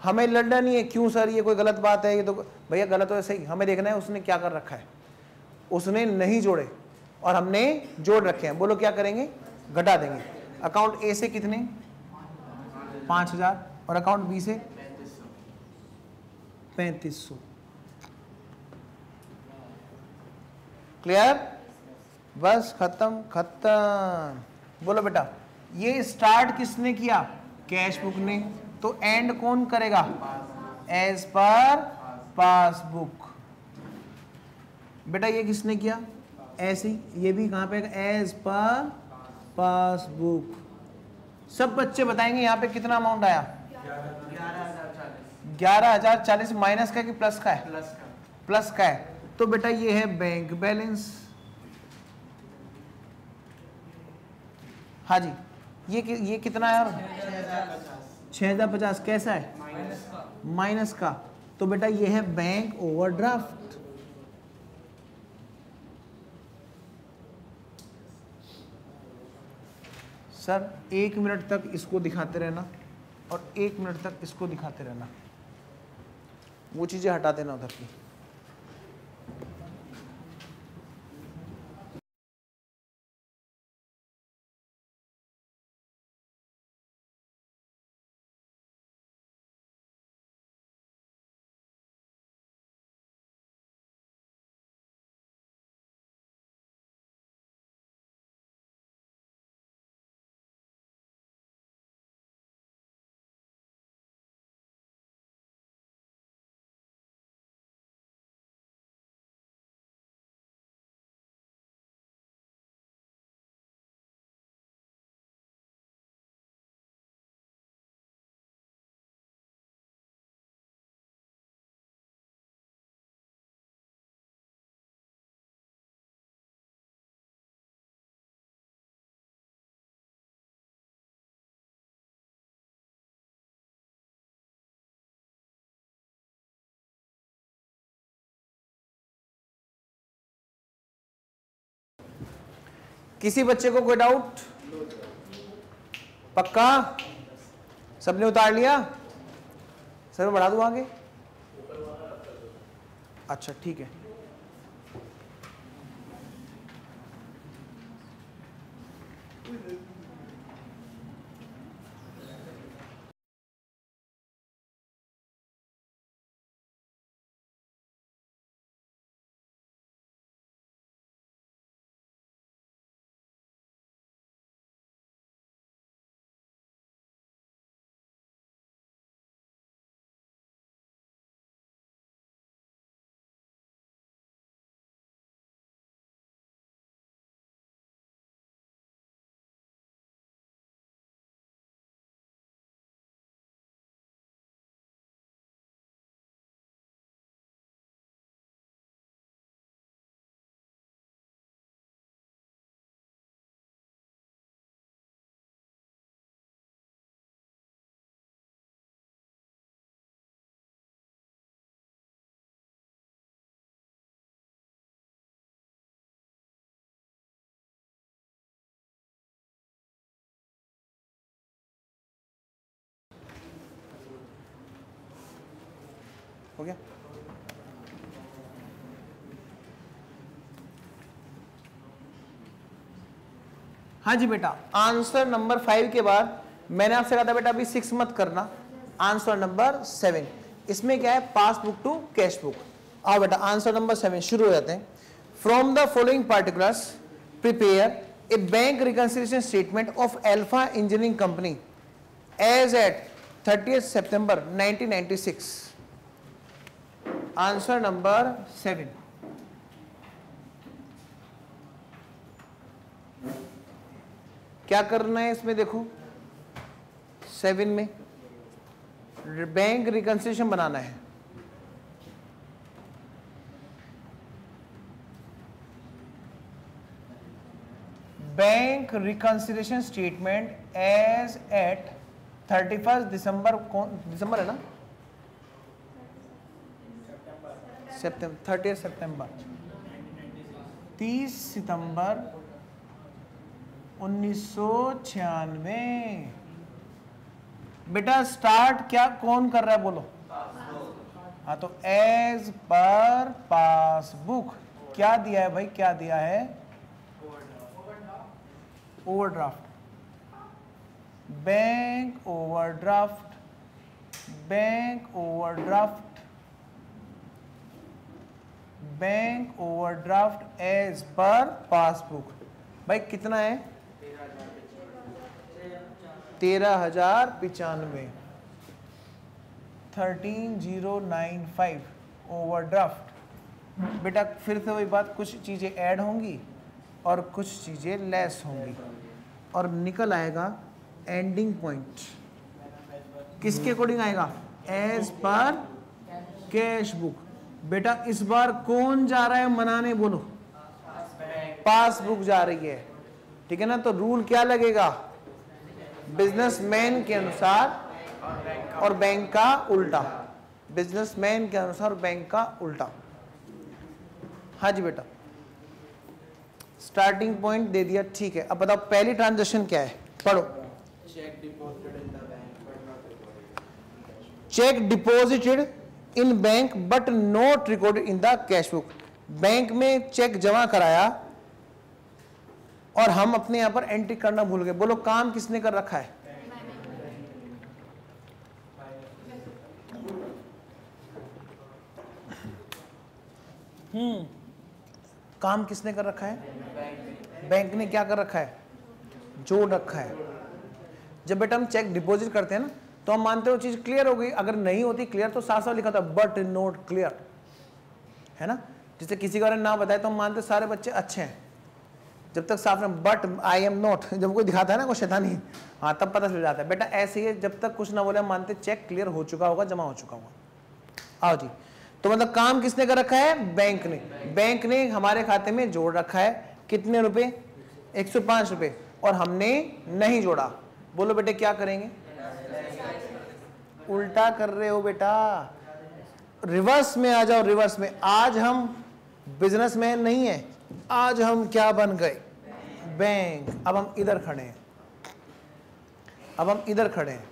हमें लड़ना नहीं है क्यों सर ये कोई गलत बात है, ये तो भैया गलत हो सही, हमें देखना है उसने क्या कर रखा है। उसने नहीं जोड़े और हमने जोड़ रखे हैं, बोलो क्या करेंगे, घटा देंगे। अकाउंट ए से कितने 5000 और अकाउंट बी से 3500। क्लियर, बस खत्म खत्म। बोलो बेटा ये स्टार्ट किसने किया, कैश बुक ने, तो एंड कौन करेगा, एज पर पासबुक। बेटा ये किसने किया, ऐसे ही ये भी कहां पे, एज पर पासबुक। सब बच्चे बताएंगे यहाँ पे कितना अमाउंट आया, 11,040 माइनस का कि प्लस का है, प्लस का है। तो बेटा ये है बैंक बैलेंस। हाँ जी, ये कितना है यार, 6,050 कैसा है, माइनस का। तो बेटा ये है बैंक ओवरड्राफ्ट। सर 1 मिनट तक इसको दिखाते रहना और 1 मिनट तक इसको दिखाते रहना, वो चीजें हटा देना उधर की। किसी बच्चे को कोई डाउट, पक्का सबने उतार लिया, सर बढ़ा दूं आगे, अच्छा ठीक है। हो गया, हाँ जी बेटा। आंसर नंबर 5 के बाद मैंने आपसे कहा था बेटा अभी 6 मत करना, आंसर नंबर 7, इसमें क्या है, पासबुक टू कैश बुक। आओ बेटा आंसर नंबर 7 शुरू हो जाते हैं। From the following particulars prepare a bank reconciliation statement of Alpha Engineering Company as at 30 सितंबर 1996। आंसर नंबर 7, क्या करना है इसमें, देखो 7 में बैंक रिकंसिलिएशन बनाना है। Bank reconciliation statement as at 31 दिसंबर, कौन दिसंबर है ना, सितंबर, 30 सितंबर, 30 सितंबर 1996। बेटा स्टार्ट क्या कौन कर रहा है बोलो? हाँ, तो एज पर पासबुक क्या दिया है भाई, क्या दिया है? Overdraft, bank overdraft, bank overdraft, bank overdraft as per passbook. भाई कितना है? 13,095, 13,095 ओवरड्राफ्ट। बेटा फिर से वही बात, कुछ चीज़ें ऐड होंगी और कुछ चीज़ें लेस होंगी और निकल आएगा एंडिंग पॉइंट। किसके अकॉर्डिंग आएगा? As per cash book. बेटा इस बार कौन जा रहा है मनाने बोलो? पासबुक जा रही है, ठीक है ना? तो रूल क्या लगेगा? बिजनेसमैन के अनुसार और बैंक का उल्टा, बिजनेसमैन के अनुसार बैंक का उल्टा। हाँ जी बेटा, स्टार्टिंग पॉइंट दे दिया, ठीक है। अब बताओ पहली ट्रांजैक्शन क्या है, पढ़ो। Check deposited in the bank but not recorded. Check deposited in bank but not recorded in the cash book. Bank में चेक जमा कराया और हम अपने यहां पर एंट्री करना भूल गए। बोलो काम किसने कर रखा है? काम किसने कर रखा है? बैंक ने क्या कर रखा है? जोड़ रखा है। जब बेटा हम चेक डिपॉजिट करते हैं ना, तो हम मानते हो चीज क्लियर हो गई। अगर नहीं होती क्लियर तो साफ साफ लिखा था बट नॉट क्लियर, है ना? जिसे किसी को ना बताए तो हम मानते सारे बच्चे अच्छे हैं, जब तक साफ नहीं बट आई एम नॉट, जब कोई दिखाता है ना कोई शैतानी, हाँ तब पता चल जाता है। बेटा ऐसे ही है, जब तक कुछ ना बोले हम मानते चेक क्लियर हो चुका होगा, जमा हो चुका होगा। आओ जी, तो मतलब काम किसने कर रखा है? बैंक ने। बैंक ने हमारे खाते में जोड़ रखा है कितने रुपए? 105 रुपए, और हमने नहीं जोड़ा। बोलो बेटे क्या करेंगे? उल्टा कर रहे हो बेटा, रिवर्स में आ जाओ। रिवर्स में आज हम बिजनेसमैन नहीं है, आज हम क्या बन गए? बैंक। अब हम इधर खड़े हैं, अब हम इधर खड़े हैं।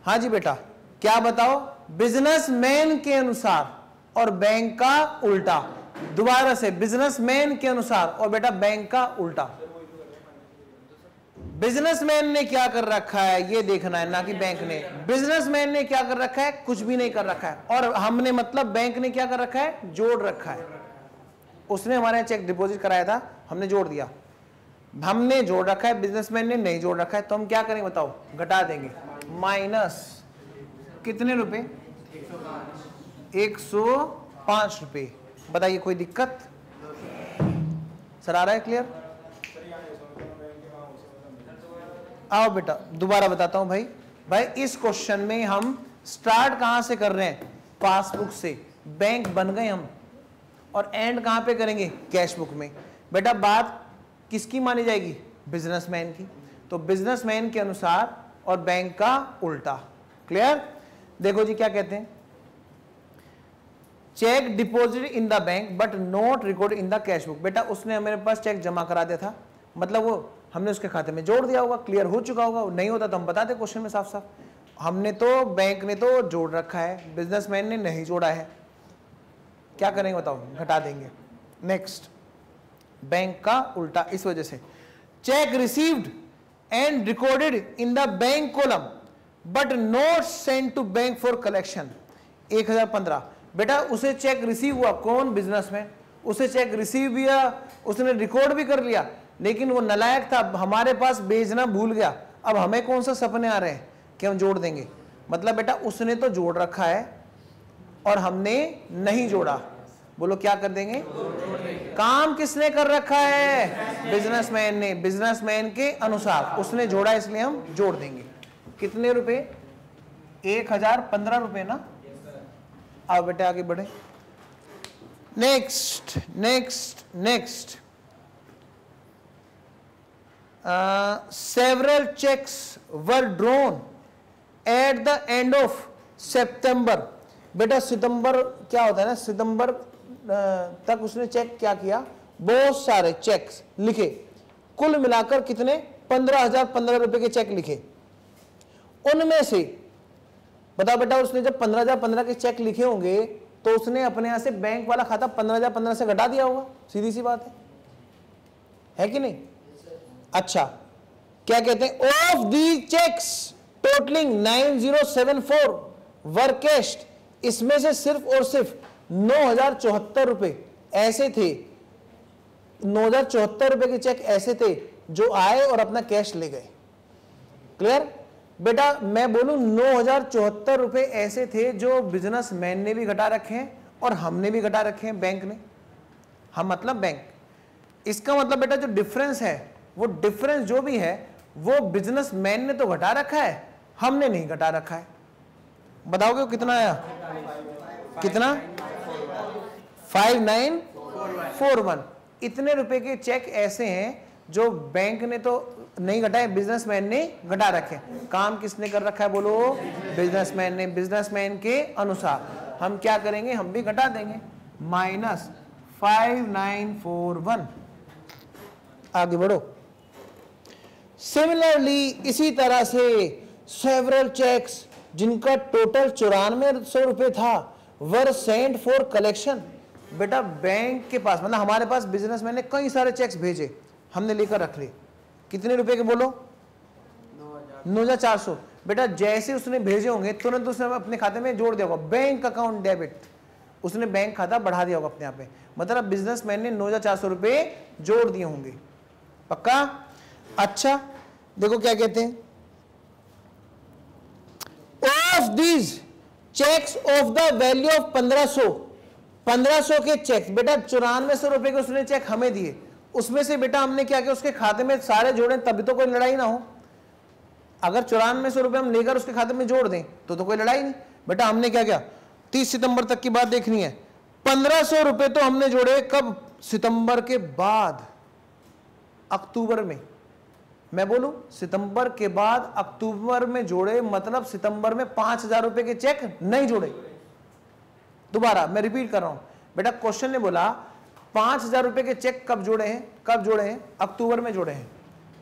हाँ जी बेटा, क्या बताओ? बिजनेसमैन के अनुसार और बैंक का उल्टा। दोबारा से, बिजनेसमैन के अनुसार और बेटा बैंक का उल्टा। बिजनेसमैन ने क्या कर रखा है ये देखना है, ना कि बैंक ने। बिजनेसमैन ने क्या कर रखा है? कुछ भी नहीं कर रखा है। और हमने मतलब बैंक ने क्या कर रखा है? जोड़ रखा है। उसने हमारे चेक डिपॉजिट कराया था, हमने जोड़ दिया। हमने जोड़ रखा है, बिजनेसमैन ने नहीं जोड़ रखा है, तो हम क्या करेंगे बताओ? घटा देंगे। माइनस कितने रुपए? 105 रुपए। बताइए कोई दिक्कत? सर आ रहा है क्लियर? आओ बेटा दोबारा बताता हूं भाई इस क्वेश्चन में हम स्टार्ट कहां से कर रहे हैं? पासबुक से। बैंक बन गए हम, और एंड कहां पे करेंगे? कैश बुक में। बेटा बात किसकी मानी जाएगी? बिजनेसमैन की। तो बिजनेसमैन के अनुसार और बैंक का उल्टा। क्लियर? देखो जी क्या कहते हैं, cheque deposit in the bank but not record in the cash book. बेटा उसने मेरे पास चेक जमा करा दिया था, मतलब वो हमने उसके खाते में जोड़ दिया होगा, क्लियर हो चुका होगा। नहीं होता तो हम बताते क्वेश्चन में साफ साफ। हमने तो, बैंक ने तो जोड़ रखा है, बिजनेसमैन ने नहीं जोड़ा है, क्या करेंगे बताओ? घटा देंगे। नेक्स्ट, बैंक का उल्टा। इस वजह से cheque received and recorded in the bank column but not send to bank for collection. 1015। बेटा उसे चेक रिसीव हुआ, कौन? बिजनेसमैन। उसे चेक रिसीव किया, उसने रिकॉर्ड भी कर लिया, लेकिन वो नालायक था, हमारे पास भेजना भूल गया। अब हमें कौन सा सपने आ रहे हैं कि हम जोड़ देंगे? मतलब बेटा उसने तो जोड़ रखा है और हमने नहीं जोड़ा। बोलो क्या कर देंगे? काम किसने कर रखा है? बिजनेसमैन ने। बिजनेसमैन के अनुसार उसने जोड़ा, इसलिए हम जोड़ देंगे। कितने रुपए? 1015 रुपए ना। आओ बेटे आगे बढ़े। Next next next, several checks were drawn at the end of September। बेटा सितंबर क्या होता है ना, सितंबर तक उसने चेक क्या किया? बहुत सारे चेक्स लिखे, कुल मिलाकर कितने? 15,015 रुपए के चेक लिखे। उनमें से बताओ बेटा, उसने जब 15,015 के चेक लिखे होंगे तो उसने अपने यहां से बैंक वाला खाता 15,015 से घटा दिया होगा, सीधी सी बात है कि नहीं? अच्छा, क्या कहते हैं, of the cheques totalling 9074 were cashed, इसमें से सिर्फ और सिर्फ 9,074 रुपए ऐसे थे, 9,074 रुपए के चेक ऐसे थे जो आए और अपना कैश ले गए। क्लियर बेटा? मैं बोलूं 9,074 रुपए ऐसे थे जो बिजनेसमैन ने भी घटा रखे हैं और हमने भी घटा रखे हैं, बैंक ने, हम मतलब बैंक। इसका मतलब बेटा जो डिफरेंस है, वो डिफरेंस जो भी है वो बिजनेसमैन ने तो घटा रखा है, हमने नहीं घटा रखा है। बताओगे कितना आया? कितना? 5941। इतने रुपए के चेक ऐसे हैं जो बैंक ने तो नहीं घटाए, बिजनेसमैन ने घटा रखे। काम किसने कर रखा है बोलो? बिजनेसमैन ने। बिजनेसमैन के अनुसार हम क्या करेंगे? हम भी घटा देंगे, -5941। आगे बढ़ो। सिमिलरली इसी तरह से सेवरल चेक्स जिनका टोटल 9400 रुपए था वर सेंट फॉर कलेक्शन। बेटा बैंक के पास, मतलब हमारे पास बिजनेसमैन ने कई सारे चेक्स भेजे, हमने लेकर रख लिए। कितने रुपए के बोलो? 9,400। बेटा जैसे उसने भेजे होंगे तुरंत उसने अपने खाते में जोड़ दिया होगा, बैंक अकाउंट डेबिट, उसने बैंक खाता बढ़ा दिया होगा अपने आप में, मतलब बिजनेसमैन ने 9,400 रुपए जोड़ दिए होंगे। पक्का? अच्छा देखो क्या कहते हैं, of these cheques of the value of 1500 के चेक्स। बेटा 9400 रुपए के उसने चेक हमें दिए, उसमें से बेटा हमने क्या किया, उसके खाते में सारे जोड़े, तभी तो कोई लड़ाई ना हो। अगर 9400 रुपए हम लेकर उसके खाते में जोड़ दें तो कोई लड़ाई नहीं। बेटा हमने क्या किया, 30 सितंबर तक की बात देखनी है। 1500 रुपए तो हमने जोड़े कब? सितंबर के बाद, अक्टूबर में। मैं बोलूं सितंबर के बाद अक्टूबर में जोड़े, मतलब सितंबर में 5,000 रुपए के चेक नहीं जोड़े। दोबारा मैं रिपीट कर रहा हूं बेटा, क्वेश्चन ने बोला 5,000 रुपए के चेक कब जोड़े हैं? कब जोड़े हैं? अक्टूबर में जोड़े हैं।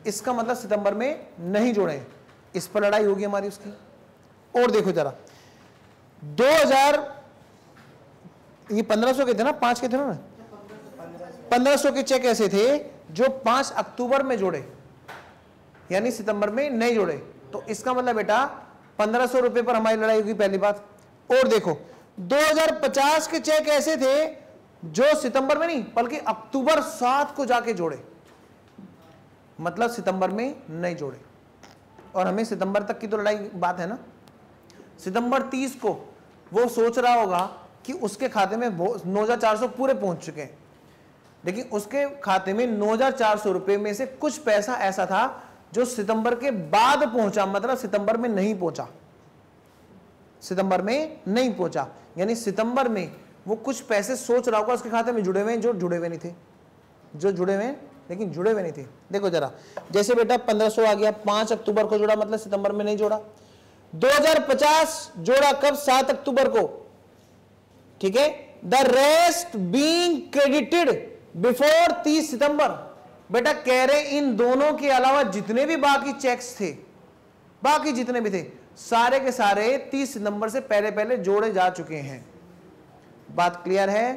इसका मतलब सितंबर में नहीं जोड़े हैं। इस पर लड़ाई होगी हमारी उसकी। और देखो जरा, 2000 ये 1500 के थे ना, 5 के थे ना, 1500 के चेक ऐसे थे जो 5 अक्टूबर में जोड़े, यानी सितंबर में नहीं जोड़े। तो इसका मतलब बेटा 1500 रुपए पर हमारी लड़ाई होगी, पहली बात। और देखो 2050 के चेक ऐसे थे जो सितंबर में नहीं बल्कि अक्टूबर 7 को जाके जोड़े, मतलब सितंबर में नहीं जोड़े। और हमें सितंबर तक की तो लड़ाई बात है ना। सितंबर 30 को वो सोच रहा होगा कि उसके खाते में 9,400 पूरे पहुंच चुके हैं, लेकिन उसके खाते में 9,400 रुपए में से कुछ पैसा ऐसा था जो सितंबर के बाद पहुंचा, मतलब सितंबर में नहीं पहुंचा, सितंबर में नहीं पहुंचा। यानी सितंबर में वो कुछ पैसे सोच रहा होगा उसके खाते में जुड़े हुए हैं, जो जुड़े हुए नहीं थे, जो जुड़े हुए हैं लेकिन जुड़े हुए नहीं थे। देखो जरा, जैसे बेटा 1500 आ गया, 5 अक्टूबर को जोड़ा, मतलब सितंबर में नहीं जोड़ा। 2050 जोड़ा कब? 7 अक्टूबर को, ठीक है। The rest being credited before 30 सितंबर। बेटा कह रहे इन दोनों के अलावा जितने भी बाकी चेक्स थे, बाकी जितने भी थे, सारे के सारे 30 सितंबर से पहले पहले जोड़े जा चुके हैं। बात क्लियर है?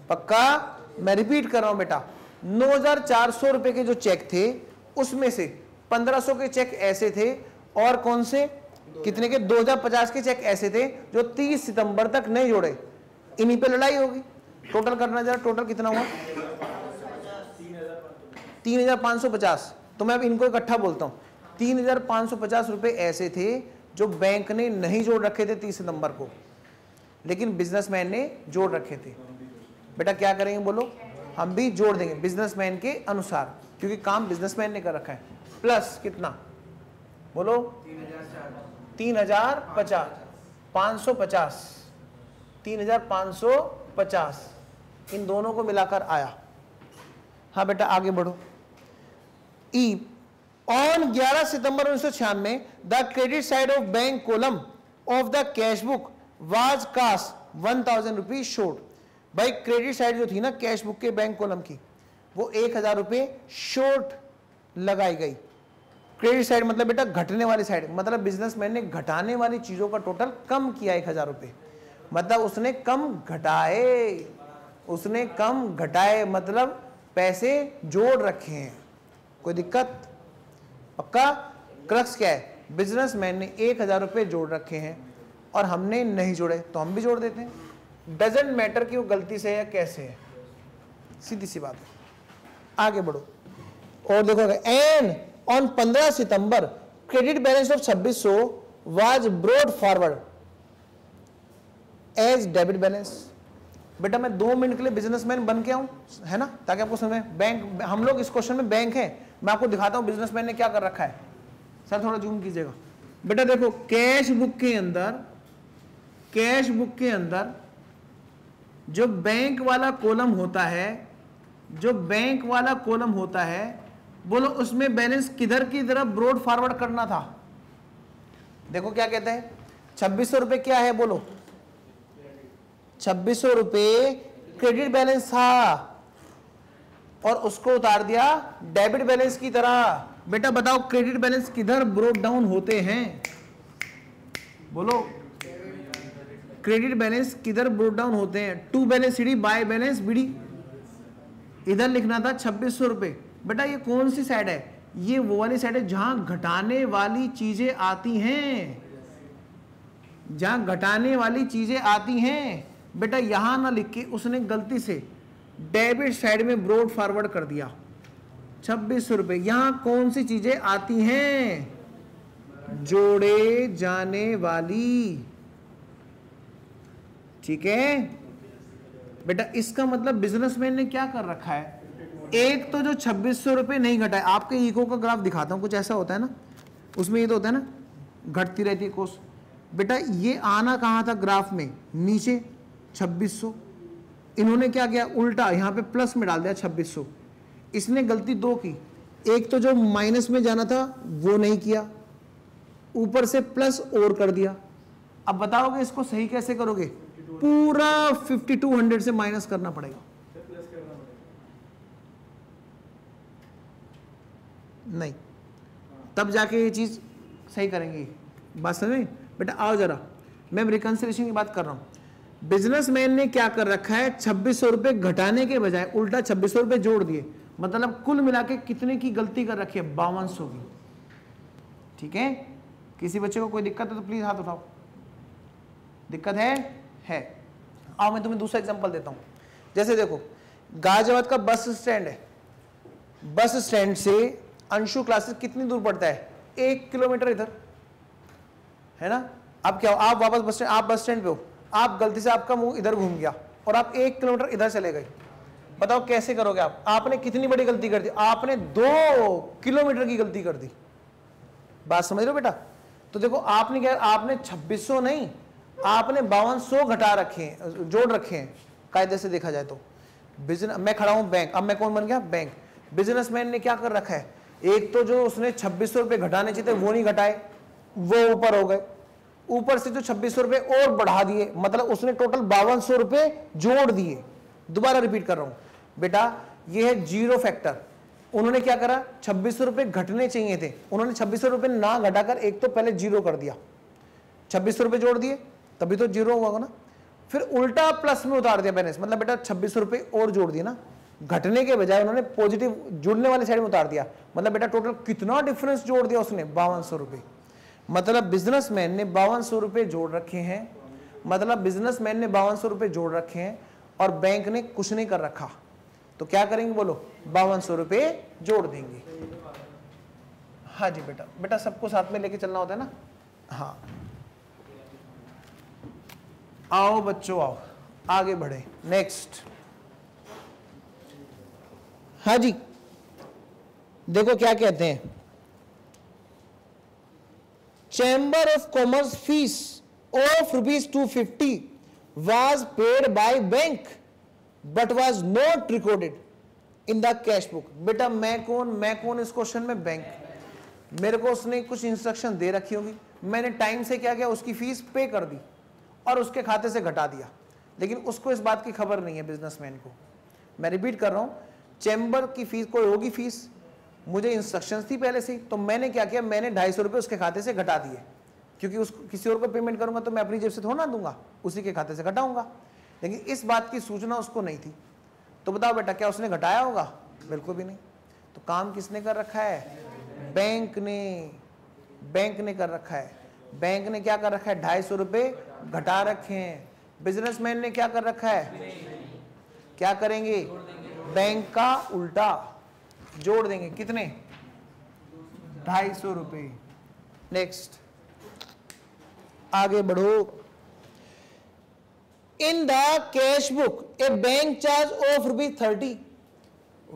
पक्का? मैं रिपीट कर रहा हूं बेटा, 9,400 रुपए के जो चेक थे उसमें से 1500 के चेक ऐसे थे, और कौन से? कितने के? 2050 के चेक ऐसे थे जो 30 सितंबर तक नहीं जोड़े। इन्हीं पे लड़ाई होगी। टोटल करना जरा, टोटल कितना हुआ? 3,550। तो मैं अब इनको इकट्ठा बोलता हूं। 3,550 रुपए ऐसे थे जो बैंक ने नहीं जोड़ रखे थे 30 सितंबर को, लेकिन बिजनेसमैन ने जोड़ रखे थे। बेटा क्या करेंगे बोलो? हम भी जोड़ देंगे बिजनेसमैन के अनुसार, क्योंकि काम बिजनेसमैन ने कर रखा है। प्लस कितना बोलो? 3,550, 550, 3,550 इन दोनों को मिलाकर आया। हाँ बेटा आगे बढ़ो। ई ऑन 11 सितंबर 1996 the credit side of bank column of the cash book was cast 1,000 rupees short. भाई क्रेडिट साइड जो थी ना कैश बुक के बैंक कॉलम की, वो 1,000 रुपए शोर्ट लगाई गई। क्रेडिट साइड मतलब बेटा घटने वाली साइड, मतलब बिजनेसमैन ने घटाने वाली चीजों का टोटल कम किया 1000 रुपये, मतलब उसने कम घटाए, उसने कम घटाए मतलब पैसे जोड़ रखे हैं। कोई दिक्कत? पक्का? क्रक्स क्या है, बिजनेसमैन ने 1000 रुपये जोड़ रखे हैं और हमने नहीं जोड़े तो हम भी जोड़ देते हैं। डजेंट मैटर कि वो गलती से है या कैसे है, सीधी सी बात है। आगे बढ़ो और देखो, एंड ऑन 15 सितंबर credit balance of 2600 was brought forward as debit balance. बेटा मैं 2 मिनट के लिए बिजनेसमैन बन के आऊं, है ना, ताकि आपको समझ में। बैंक, हम लोग इस क्वेश्चन में बैंक है, मैं आपको दिखाता हूं बिजनेसमैन ने क्या कर रखा है। सर थोड़ा जूम कीजिएगा। बेटा देखो कैश बुक के अंदर, कैश बुक के अंदर जो बैंक वाला कॉलम होता है, जो बैंक वाला कॉलम होता है, बोलो उसमें बैलेंस किधर की तरफ ब्रॉड फॉरवर्ड करना था। देखो क्या कहते हैं, 2600 रुपए क्या है बोलो, 2600 रुपए क्रेडिट बैलेंस था और उसको उतार दिया डेबिट बैलेंस की तरह। बेटा बताओ क्रेडिट बैलेंस किधर ब्रोक डाउन होते हैं, बोलो क्रेडिट बैलेंस किधर ब्रोक डाउन होते हैं। To balance CD by balance BD, इधर लिखना था 2600 रुपए। बेटा ये कौन सी साइड है, ये वो वाली साइड है जहां घटाने वाली चीजें आती हैं, जहां घटाने वाली चीजें आती हैं। बेटा यहां ना लिख के उसने गलती से डेबिट साइड में ब्रॉड फॉरवर्ड कर दिया 2600 रुपए। यहां कौन सी चीजें आती हैं, जोड़े जाने वाली, ठीक है। बेटा इसका मतलब बिजनेसमैन ने क्या कर रखा है, एक तो जो 2600 रुपए नहीं घटाए, आपके इको का ग्राफ दिखाता हूं, कुछ ऐसा होता है ना, उसमें ये तो होता है ना, घटती रहती है कोस्ट। बेटा ये आना कहां था ग्राफ में, नीचे 2600, इन्होंने क्या किया उल्टा यहां पे प्लस में डाल दिया 2600। इसने गलती दो की, एक तो जो माइनस में जाना था वो नहीं किया, ऊपर से प्लस और कर दिया। अब बताओगे इसको सही कैसे करोगे, पूरा 5200 से माइनस करना पड़ेगा, नहीं तब जाके ये चीज सही करेंगे। बात समझ में? बेटा आओ जरा, मैं रिकंसिलिएशन की बात कर रहा हूं। बिजनेसमैन ने क्या कर रखा है, 2600 रुपए घटाने के बजाय उल्टा 2600 रुपए जोड़ दिए, मतलब कुल मिला के कितने की गलती कर रखी है, 5200 की। ठीक है, किसी बच्चे को कोई दिक्कत है तो प्लीज हाथ उठाओ, दिक्कत है। आओ मैं तुम्हें दूसरा एग्जांपल देता हूं। जैसे देखो गाजियाबाद का बस स्टैंड है, बस स्टैंड से अंशु क्लासेस कितनी दूर पड़ता है, 1 किलोमीटर इधर, है ना। अब क्या हो, आप वापस बस स्टैंड, आप बस स्टैंड पे हो, आप गलती से आपका मुंह इधर घूम गया और आप 1 किलोमीटर इधर चले गए। बताओ कैसे करोगे आप, आपने कितनी बड़ी गलती कर दी, आपने 2 किलोमीटर की गलती कर दी। बात समझ रहे हो बेटा। तो देखो आपने क्या, आपने 2600 नहीं, आपने 5200 घटा रखे हैं, जोड़ रखे हैं कायदे से देखा जाए तो। बिजनेस, मैं खड़ा हूं बैंक, अब मैं कौन बन गया, बैंक। बिजनेसमैन ने क्या कर रखा है, एक तो जो उसने 2600 रुपए घटाने चाहिए वो नहीं घटाए, वो ऊपर हो गए, ऊपर से जो 2600 रुपए और बढ़ा दिए, मतलब उसने टोटल 5200 रुपए जोड़ दिए। दोबारा रिपीट कर रहा हूं बेटा, ये है जीरो फैक्टर। उन्होंने क्या करा, 2600 रुपए घटने चाहिए थे, उन्होंने 2600 रुपए ना घटाकर एक तो पहले जीरो कर दिया, 2600 रुपए जोड़ दिए तभी तो जीरो हुआ ना, फिर उल्टा प्लस में उतार दिया बैलेंस, मतलब बेटा 2600 रुपए और जोड़ दिए ना, घटने के बजाय उन्होंने पॉजिटिव जुड़ने वाली साइड में उतार दिया, मतलब बेटा टोटल कितना डिफरेंस जोड़ दिया उसने, 5200 रुपए। मतलब बिजनेसमैन ने 5200 रुपए जोड़ रखे हैं, मतलब बिजनेसमैन ने 5200 रुपए जोड़ रखे हैं और बैंक ने कुछ नहीं कर रखा, तो क्या करेंगे बोलो, 5200 रुपए जोड़ देंगे। हाँ जी बेटा, बेटा सबको साथ में लेके चलना होता है ना। हाँ आओ बच्चों आओ, आगे बढ़े, नेक्स्ट। हाँ जी देखो क्या कहते हैं, chamber of commerce fees of ₹250 was paid by bank but was not recorded in the cash book. बेटा मैं कौन इस क्वेश्चन में, बैंक। मेरे को उसने कुछ इंस्ट्रक्शन दे रखी होगी, मैंने टाइम से क्या किया, उसकी फीस पे कर दी और उसके खाते से घटा दिया, लेकिन उसको इस बात की खबर नहीं है बिजनेसमैन को। मैं रिपीट कर रहा हूं, चैम्बर की फीस कोई होगी फीस, मुझे इंस्ट्रक्शंस थी पहले से ही, तो मैंने क्या किया, मैंने 250 रुपये उसके खाते से घटा दिए, क्योंकि उसको किसी और को पेमेंट करूंगा तो मैं अपनी जेब से थोड़ा ना दूंगा, उसी के खाते से घटाऊंगा। लेकिन इस बात की सूचना उसको नहीं थी। तो बताओ बेटा, क्या उसने घटाया होगा? बिल्कुल भी नहीं। तो काम किसने कर रखा है? बैंक ने। बैंक ने कर रखा है। बैंक ने क्या कर रखा है? 250 रुपये घटा रखे हैं। बिजनेसमैन ने क्या कर रखा है? क्या करेंगे? बैंक का उल्टा जोड़ देंगे। कितने? 250 रुपये। नेक्स्ट, आगे बढ़ो। इन the cash book A bank charge of ₹30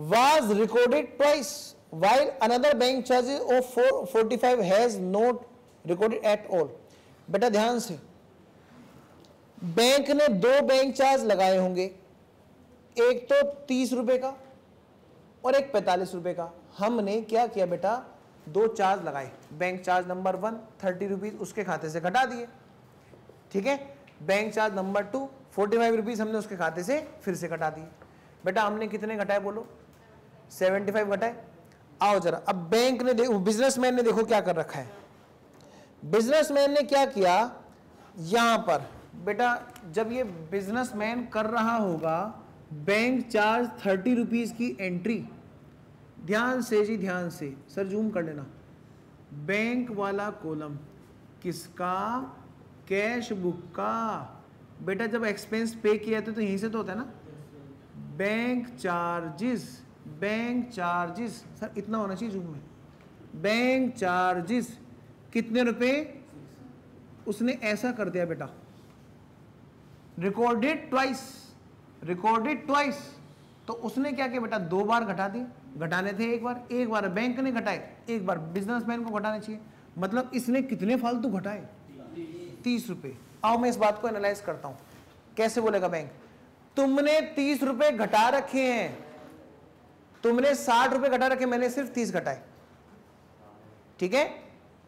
was recorded twice while another bank charges of 45 has not recorded at all। बेटा ध्यान से, बैंक ने 2 बैंक चार्ज लगाए होंगे, एक तो 30 रुपए का और एक 45 रुपए का। हमने क्या किया बेटा? 2 चार्ज लगाए। बैंक चार्ज नंबर 1 30 रुपीज उसके खाते से घटा दिए, ठीक है। बैंक चार्ज नंबर 2 45 रुपीज हमने उसके खाते से फिर से घटा दिए। बेटा हमने कितने घटाए बोलो? 75 घटाए। आओ जरा, अब बैंक ने देखो, बिजनेसमैन ने देखो क्या कर रखा है। बिजनेसमैन ने क्या किया यहां पर? बेटा जब ये बिजनेसमैन कर रहा होगा बैंक चार्ज 30 रुपीज की एंट्री, ध्यान से जी, ध्यान से, सर जूम कर लेना। बैंक वाला कॉलम किसका? कैश बुक का। बेटा जब एक्सपेंस पे किया तो यहीं से तो होता है ना, bank charges. Bank charges, sir इतना होना चाहिए जूम में। बैंक चार्जेस कितने रुपए? उसने ऐसा कर दिया बेटा, रिकॉर्डेड ट्वाइस। रिकॉर्डेड ट्वाइस, तो उसने क्या किया बेटा? 2 बार घटा दिए। घटाने थे एक बार बैंक ने घटाए, एक बार बिजनेसमैन को घटाने चाहिए। मतलब इसने कितने फालतू घटाए? 30 रुपए। आओ मैं इस बात को एनालाइज करता हूं। कैसे बोलेगा बैंक? तुमने 30 रुपए घटा रखे हैं, तुमने 60 रुपए घटा रखे, मैंने सिर्फ 30 घटाए, ठीक है।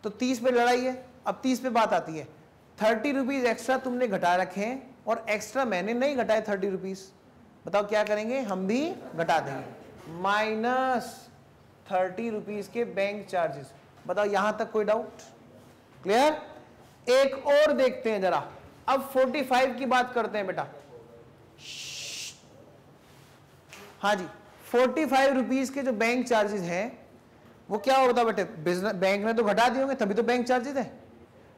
तो 30 पे लड़ाई है। अब 30 पे बात आती है, 30 रुपीज एक्स्ट्रा तुमने घटा रखे हैं और एक्स्ट्रा मैंने नहीं घटाए 30 रुपीज। बताओ क्या करेंगे? हम भी घटा देंगे, -30 रुपीज के बैंक चार्जेस। बताओ यहां तक कोई डाउट? क्लियर? एक और देखते हैं जरा। अब 45 की बात करते हैं बेटा। हाँ जी, 45 रुपीज के जो बैंक चार्जेस हैं वो क्या होता बेटे? बिजनेस बैंक ने तो घटा दिए होंगे, तभी तो बैंक चार्जेस है।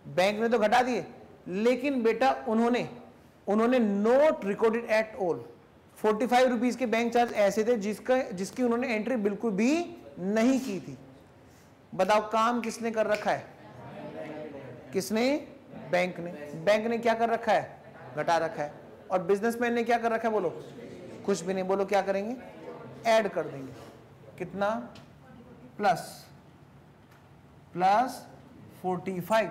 बैंक ने तो घटा दिए, लेकिन बेटा उन्होंने note recorded at all. 45 rupees के बैंक चार्ज ऐसे थे जिसकी उन्होंने एंट्री बिल्कुल भी नहीं की थी। बताओ काम किसने कर रखा है? किसने? बैंक ने। बैंक ने क्या कर रखा है? घटा रखा है। और बिजनेसमैन ने क्या कर रखा है? बोलो कुछ भी नहीं। बोलो क्या करेंगे? ऐड कर देंगे। कितना? प्लस 45।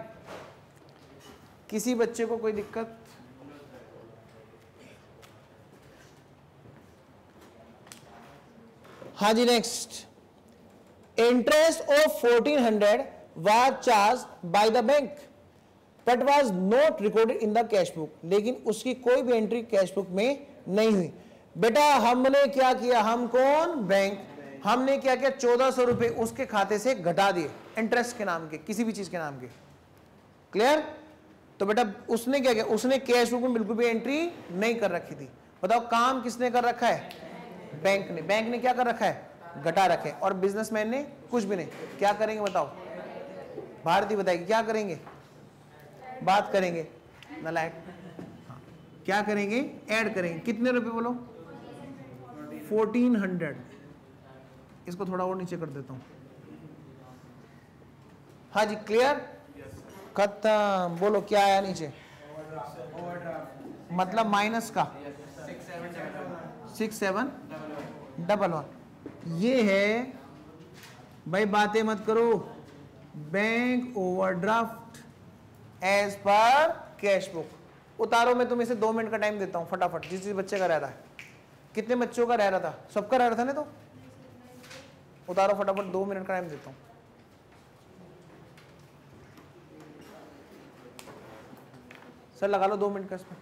किसी बच्चे को कोई दिक्कत? हाँ जी, next. Interest of 1400 was charged by the bank but was not recorded in the cash book। लेकिन उसकी कोई भी एंट्री कैश बुक में नहीं हुई। बेटा हमने क्या किया? हम कौन? बैंक। हमने क्या किया? 1400 रुपए उसके खाते से घटा दिए, इंटरेस्ट के नाम के, किसी भी चीज के नाम के। क्लियर? तो बेटा उसने क्या किया? उसने कैश बुक में बिल्कुल भी एंट्री नहीं कर रखी थी। बताओ काम किसने कर रखा है? बैंक ने। बैंक ने क्या कर रखा है? घटा रखे। और बिजनेसमैन ने कुछ भी नहीं। क्या करेंगे बताओ? भारती बताएगी क्या करेंगे? बात करेंगे नालायक। हाँ। क्या करेंगे? ऐड करेंगे। कितने रुपए बोलो? 1400। इसको थोड़ा और नीचे कर देता हूं। हाँ जी, क्लियर? खत्म। बोलो क्या आया नीचे? मतलब माइनस का 6711। ये है भाई, बातें मत करो। Bank overdraft as per cash book. उतारो, मैं तुम्हें इसे 2 मिनट का टाइम देता हूं फटाफट। जिस बच्चे का रह रहा है, कितने बच्चों का रह रहा था? सबका रह रहा था ना? तो उतारो फटाफट, 2 मिनट का टाइम देता हूं। सर लगा लो 2 मिनट का इसमें।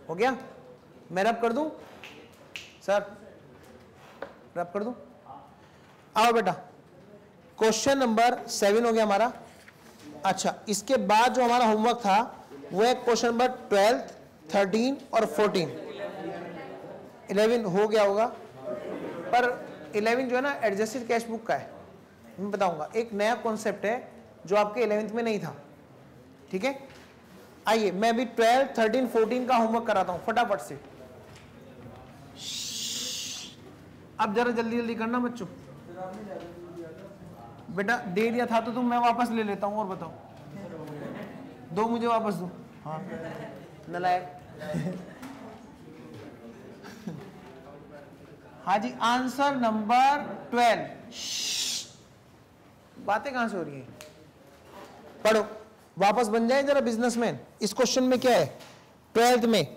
हो गया? मैं रब कर दूं सर, रब कर दूं? आओ बेटा, क्वेश्चन नंबर 7 हो गया हमारा। अच्छा, इसके बाद जो हमारा होमवर्क था वो है क्वेश्चन नंबर 12, 13 और 14। 11 हो गया होगा, पर 11 जो है ना एडजस्टेड कैश बुक का है। मैं बताऊंगा, एक नया कॉन्सेप्ट है जो आपके 11th में नहीं था, ठीक है? आइए मैं अभी 12, 13, 14 का होमवर्क कराता हूं फटाफट से। अब जरा जल्दी जल्दी करना बच्चों। बेटा दे दिया था तो तुम, मैं वापस ले लेता हूं। और बताओ, दो मुझे वापस दो। हाँ नलायक। हाँ जी, आंसर नंबर 12। बातें कहां से हो रही हैं? पढ़ो, वापस बन जाए जरा बिजनेसमैन। इस क्वेश्चन में क्या है 12th में?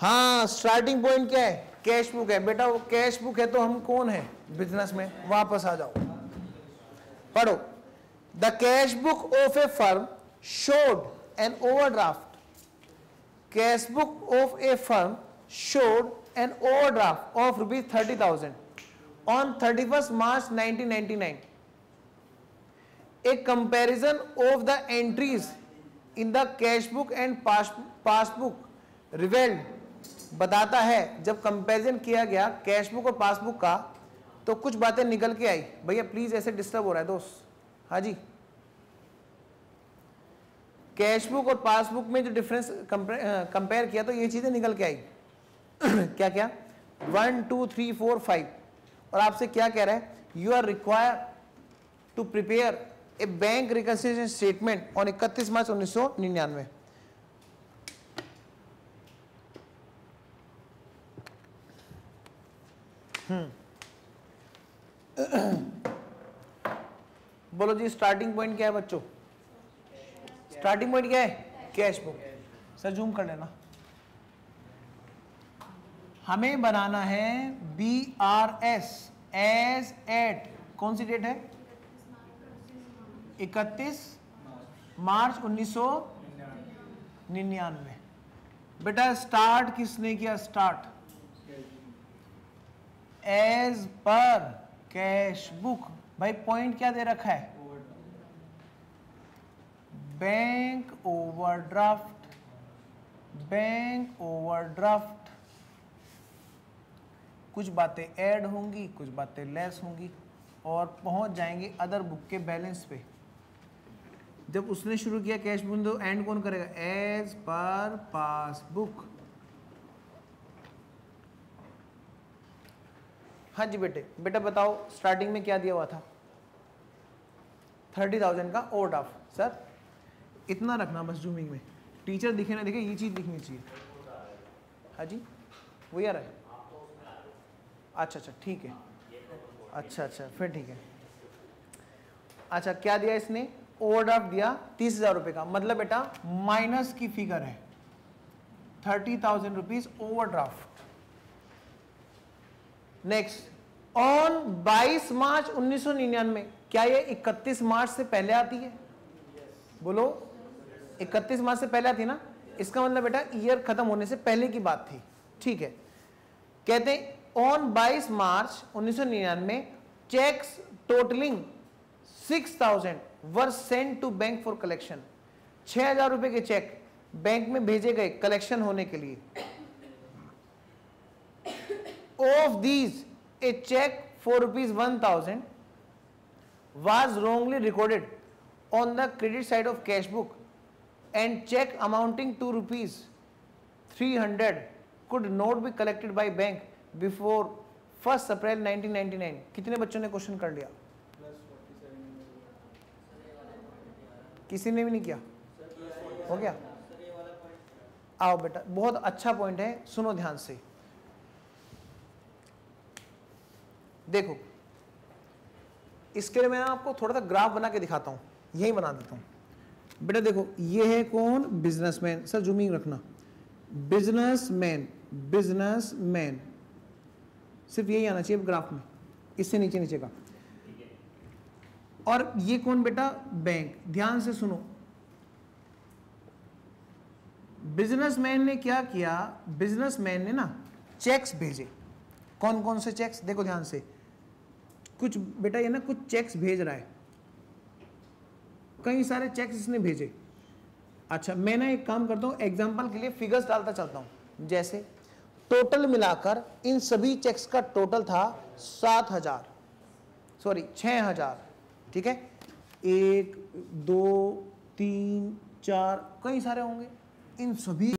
हाँ, स्टार्टिंग पॉइंट क्या है? कैश बुक है। बेटा वो कैश बुक है तो हम कौन है? बिजनेसमैन। वापस आ जाओ, पढ़ो। The cash book of A firm showed an overdraft. Cash book of A firm showed an overdraft of rupees 30,000 on 31st March 1999. A comparison of the entries in the cash book and passbook revealed, बताता है जब comparison किया गया cash book और passbook का तो कुछ बातें निकल के आई। भैया प्लीज ऐसे डिस्टर्ब हो रहा है दोस्त। हाँ जी, कैश बुक और पासबुक में जो डिफरेंस कंपेयर किया तो ये चीजें निकल के आई। क्या क्या? 1, 2, 3, 4, 5। और आपसे क्या कह रहा है? You are required to prepare a bank reconciliation statement on 31 March 1999। बोलो जी, स्टार्टिंग पॉइंट क्या है बच्चों? स्टार्टिंग पॉइंट क्या है? Cash book. सर जूम कर लेना। हमें बनाना है BRS एज एट, कौन सी डेट है? 31 मार्च 1999। बेटा स्टार्ट किसने किया? Start as per cash book. भाई पॉइंट क्या दे रखा है? Bank overdraft. Bank overdraft. कुछ बातें ऐड होंगी, कुछ बातें लेस होंगी और पहुंच जाएंगे अदर बुक के बैलेंस पे। जब उसने शुरू किया कैश बुक तो एंड कौन करेगा? As per passbook. हाँ जी बेटे, बेटा बताओ स्टार्टिंग में क्या दिया हुआ था? 30,000 का ओवरड्राफ्ट। सर इतना रखना बस जूमिंग में, टीचर दिखे ना दिखे ये चीज दिखनी चाहिए। हाँ जी वो यार है। अच्छा अच्छा ठीक है, अच्छा अच्छा फिर ठीक है। अच्छा क्या दिया इसने? ओवरड्राफ्ट दिया 30,000 रुपए का, मतलब बेटा माइनस की फिगर है 30,000 rupees overdraft. Next, on 22 March 1999। क्या ये 31 मार्च से पहले आती है? बोलो 31 मार्च से पहले आती है ना? इसका मतलब बेटा ईयर खत्म होने से पहले की बात थी, ठीक है। कहते हैं on 22 March 1999 cheques totalling 6,000 were sent to bank for collection. 6,000 रुपए के चेक बैंक में भेजे गए कलेक्शन होने के लिए। Of these a cheque for ₹1,000 was wrongly recorded on the credit side of cash book and check amounting to ₹300 could not be collected by bank before 1st April 1999। कितने बच्चों ने question कर लिया? किसी ने भी नहीं किया? हो गया? आओ बेटा, बहुत अच्छा पॉइंट है, सुनो ध्यान से। देखो इसके लिए मैं आपको थोड़ा सा ग्राफ बना के दिखाता हूं, यही बना देता हूं। बेटा देखो ये है कौन? बिजनेसमैन। सर जूमिंग रखना। बिजनेसमैन, बिजनेसमैन सिर्फ यही आना चाहिए ग्राफ में, इससे नीचे नीचे का। और ये कौन बेटा? बैंक। ध्यान से सुनो, बिजनेसमैन ने क्या किया, बिजनेसमैन ने ना चेक्स भेजे। कौन कौन से चेक्स, देखो ध्यान से, कुछ बेटा ये ना कुछ चेक्स भेज रहा है, कई सारे चेक्स इसने भेजे। अच्छा मैं ना एक काम करता हूं, एग्जांपल के लिए फिगर्स डालता चलता हूं। जैसे टोटल मिलाकर इन सभी चेक्स का टोटल था 6,000, ठीक है। 1 2 3 4 कई सारे होंगे, इन सभी